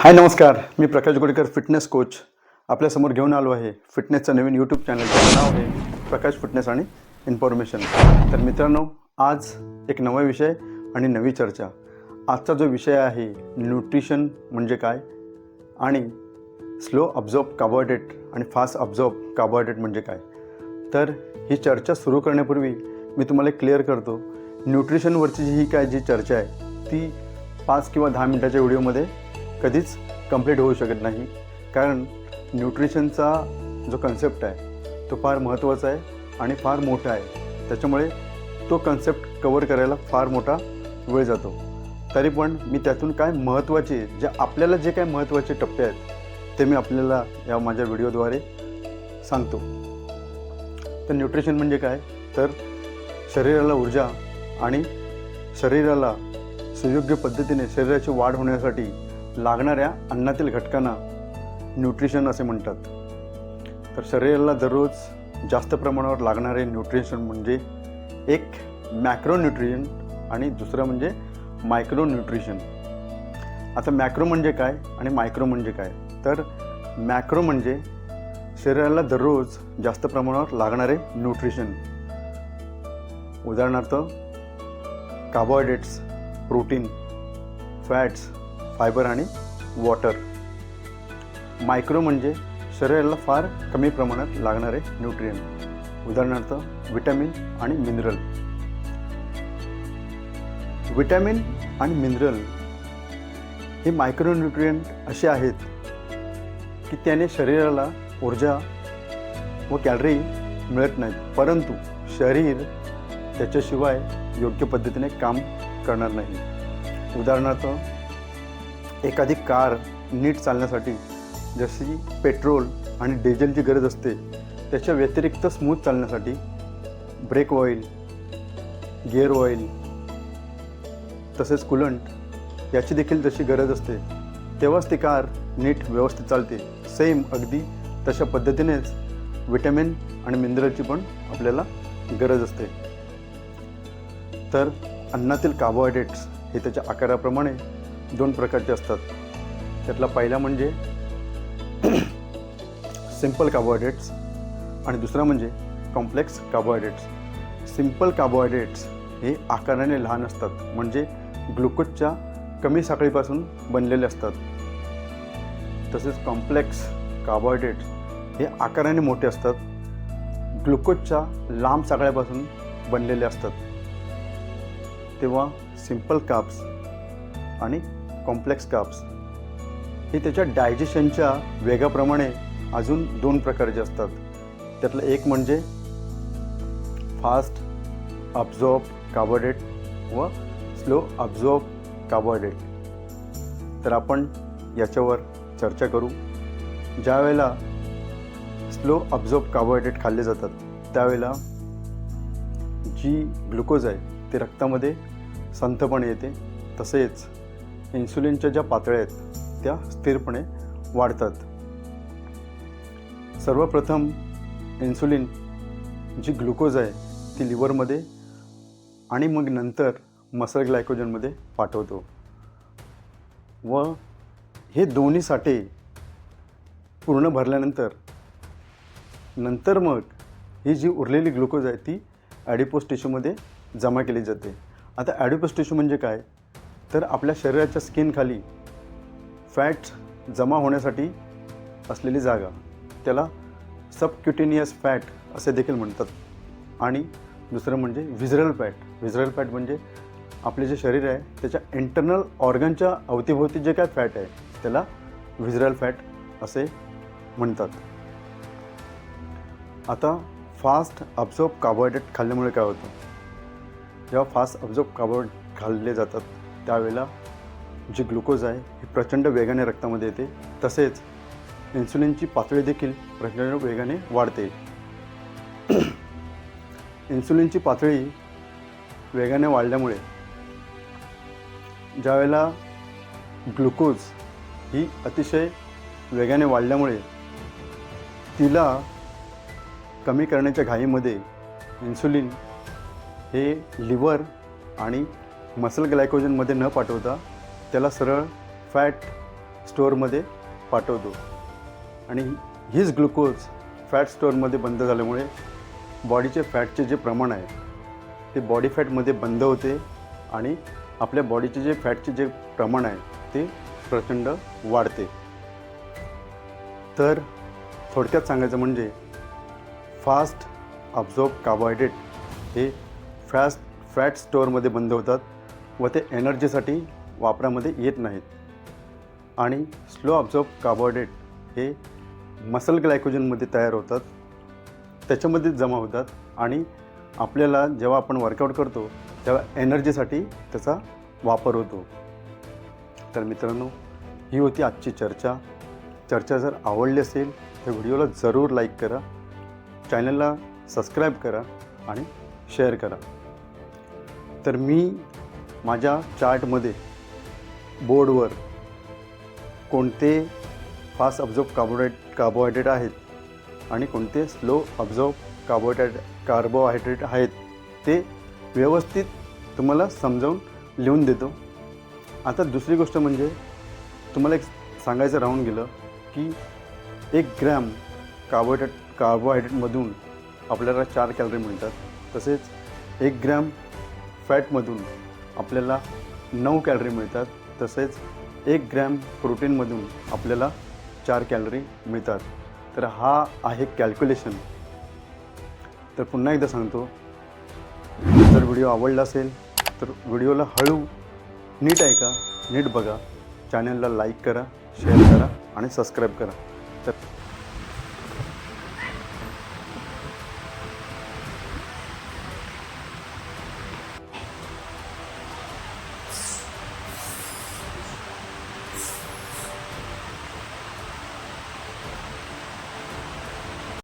हाय नमस्कार, मी प्रकाश Godekar fitness coach आपल्यासमोर घेऊन आलो आहे. फिटनेसचं नवीन यूट्यूब चॅनल, त्याचं नाव आहे प्रकाश फिटनेस आणि इन्फॉर्मेशन. तर मित्रांनो, आज एक नवा विषय आणि नवी चर्चा. आजचा जो विषय आहे न्यूट्रिशन म्हणजे काय आणि स्लो अब्झॉर्ब कार्बोहायड्रेट आणि फास्ट अब्झॉर्ब कार्बोहायड्रेट म्हणजे काय. तर ही चर्चा सुरू करण्यापूर्वी मी तुम्हाला क्लिअर करतो, न्यूट्रिशनवरची ही काय जी चर्चा आहे ती 5 किंवा 10 मिनटाच्या व्हिडिओमध्ये कधीच कंप्लीट होऊ शकत नाही. कारण न्यूट्रिशनचा जो कन्सेप्ट आहे तो फार महत्त्वाचा आहे आणि फार मोठा आहे. त्याच्यामुळे तो कन्सेप्ट कवर करायला फार मोठा वेळ जातो. तरी पण मी त्यातून काय महत्त्वाचे आपल्याला जे काय महत्त्वाचे टप्पे आहेत ते मी आपल्याला या माझ्या व्हिडिओद्वारे सांगतो. तर न्यूट्रिशन म्हणजे काय, तर शरीराला ऊर्जा आणि शरीराला सुयोग्य पद्धतीने शरीराची वाढ होण्यासाठी लागणाऱ्या अन्नातील घटकांना न्यूट्रिशन असे म्हणतात. तर शरीराला दररोज जास्त प्रमाणावर लागणारे न्यूट्रिशन म्हणजे एक मॅक्रो न्यूट्रिशन आणि दुसरं म्हणजे मायक्रो न्यूट्रिशन. आता मॅक्रो म्हणजे काय आणि मायक्रो म्हणजे काय, तर मॅक्रो म्हणजे शरीराला दररोज जास्त प्रमाणावर लागणारे न्यूट्रिशन. उदाहरणार्थ कार्बोहायड्रेट्स, प्रोटीन, फॅट्स, फायबर आणि वॉटर. मायक्रो म्हणजे शरीराला फार कमी प्रमाणात लागणारे न्यूट्रिएंट, उदाहरणार्थ विटॅमिन आणि मिनरल. विटॅमिन आणि मिनरल हे मायक्रो न्यूट्रिएंट असे आहेत की त्याने शरीराला ऊर्जा व कॅलरी मिळत नाहीत, परंतु शरीर त्याच्याशिवाय योग्य पद्धतीने काम करणार नाही. उदाहरणार्थ एखादी कार नीट चालण्यासाठी जशी पेट्रोल आणि डिझेलची गरज असते, त्याच्या व्यतिरिक्त स्मूथ चालण्यासाठी ब्रेक ऑइल, गिअर ऑइल तसेच कूलंट याची देखील जशी गरज असते, तेव्हाच ती कार नीट व्यवस्थित चालते. सेम अगदी तशा पद्धतीनेच विटॅमिन आणि मिनरलची पण आपल्याला गरज असते. तर अन्नातील कार्बोहायड्रेट्स हे त्याच्या आकाराप्रमाणे 2 प्रकारचे असतात. त्यातला पहिला म्हणजे सिंपल कार्बोहायड्रेट्स आणि दुसरा म्हणजे कॉम्प्लेक्स कार्बोहायड्रेट्स. सिंपल कार्बोहायड्रेट्स हे आकाराने लहान असतात, म्हणजे ग्लुकोजच्या कमी साखळीपासून बनलेले असतात. तसेच कॉम्प्लेक्स कार्बोहायड्रेट्स हे आकाराने मोठे असतात, ग्लुकोजच्या लांब साखळ्यापासून बनलेले असतात. तेव्हा सिंपल कार्ब्स आणि कॉम्प्लेक्स कार्ब्स हे त्याच्या डायजेशनच्या वेगाप्रमाणे अजून 2 प्रकारचे असतात. त्यातलं एक म्हणजे फास्ट अब्झॉर्ब कार्बोहायड्रेट व स्लो अब्झॉर्ब कार्बोहायड्रेट. तर आपण याच्यावर चर्चा करू. ज्यावेळेला स्लो अब्झॉर्ब कार्बोहायड्रेट खाल्ले जातात त्यावेळेला जी ग्लुकोज आहे ते रक्तामध्ये संथपणे येते, तसेच इन्सुलिनच्या ज्या पातळ्या आहेत त्या स्थिरपणे वाढतात. सर्वप्रथम इन्सुलिन जी ग्लुकोज आहे ती लिव्हरमध्ये आणि मग नंतर मसल ग्लायकोजनमध्ये पाठवतो व हे दोन्ही साठे पूर्ण भरल्यानंतर मग ही जी उरलेली ग्लुकोज आहे ती ॲडिपोज टिश्यूमध्ये जमा केली जाते. आता ॲडिपोज टिश्यू म्हणजे काय, तर आपल्या शरीराच्या स्किनखाली फॅट्स जमा होण्यासाठी असलेली जागा, त्याला सबक्युटेनियस फॅट असे देखील म्हणतात. आणि दुसरं म्हणजे व्हिजरल फॅट. व्हिजरल फॅट म्हणजे आपले जे शरीर आहे त्याच्या इंटरनल ऑर्गनच्या अवतीभोवती जे काय फॅट आहे त्याला व्हिजरल फॅट असे म्हणतात. आता फास्ट अब्झॉर्ब कार्बोहायड्रेट खाल्ल्यामुळे काय होतं, जेव्हा फास्ट अब्झॉर्ब कार्बोहायड्रेट खाल्ले जातात त्यावेळेला जी ग्लुकोज आहे ही प्रचंड वेगाने रक्तामध्ये येते, तसेच इन्सुलिनची पातळी देखील प्रचंड वेगाने वाढते. इन्सुलिनची पातळी वेगाने वाढल्यामुळे ज्यावेळेला ग्लुकोज ही अतिशय वेगाने वाढल्यामुळे तिला कमी करण्याच्या घाईमध्ये इन्सुलिन हे लिव्हर आणि मसल ग्लायकोजनमध्ये न पाठवता त्याला सरळ फॅट स्टोअरमध्ये पाठवतो आणि हीच ग्लुकोज फॅट स्टोअरमध्ये बंद झाल्यामुळे बॉडीचे फॅटचे जे प्रमाण आहे ते बॉडी फॅटमध्ये बंद होते आणि आपल्या बॉडीचे जे फॅटचे जे प्रमाण आहे ते प्रचंड वाढते. तर थोडक्यात सांगायचं म्हणजे फास्ट अब्झॉर्ब कार्बोहायड्रेट हे फॅट स्टोअरमध्ये बंद होतात व ते एनर्जीसाठी वापरामध्ये येत नाहीत आणि स्लो अब्झॉर्ब कार्बोहायड्रेट हे मसल ग्लायकोजनमध्ये तयार होतात, त्याच्यामध्ये जमा होतात आणि आपल्याला जेव्हा आपण वर्कआउट करतो तेव्हा एनर्जीसाठी त्याचा वापर होतो. तर मित्रांनो, ही होती आजची चर्चा जर आवडली असेल तर व्हिडिओला जरूर लाईक करा, चॅनलला सबस्क्राईब करा आणि शेअर करा. तर मी माझ्या चार्टमध्ये बोर्डवर कोणते फास्ट अब्झॉर्ब कार्बोहायड्रेट आहेत आणि कोणते स्लो अब्झॉर्ब कार्बोहायड्रेट आहेत ते व्यवस्थित तुम्हाला समजावून लिहून देतो. आता दुसरी गोष्ट म्हणजे तुम्हाला एक सांगायचं राहून गेलं की 1 ग्रॅम कार्बोहायड्रेटमधून आपल्याला 4 कॅलरी मिळतात, तसेच 1 ग्रॅम फॅटमधून आपल्याला 9 कॅलरी मिळतात, तसेच 1 ग्रॅम प्रोटीनमधून आपल्याला 4 कॅलरी मिळतात. तर हा आहे कॅल्क्युलेशन. तर पुन्हा एकदा सांगतो, जर व्हिडिओ आवडला असेल तर व्हिडिओला हळू नीट ऐका, नीट बघा, चॅनलला लाईक करा, शेअर करा आणि सबस्क्राईब करा.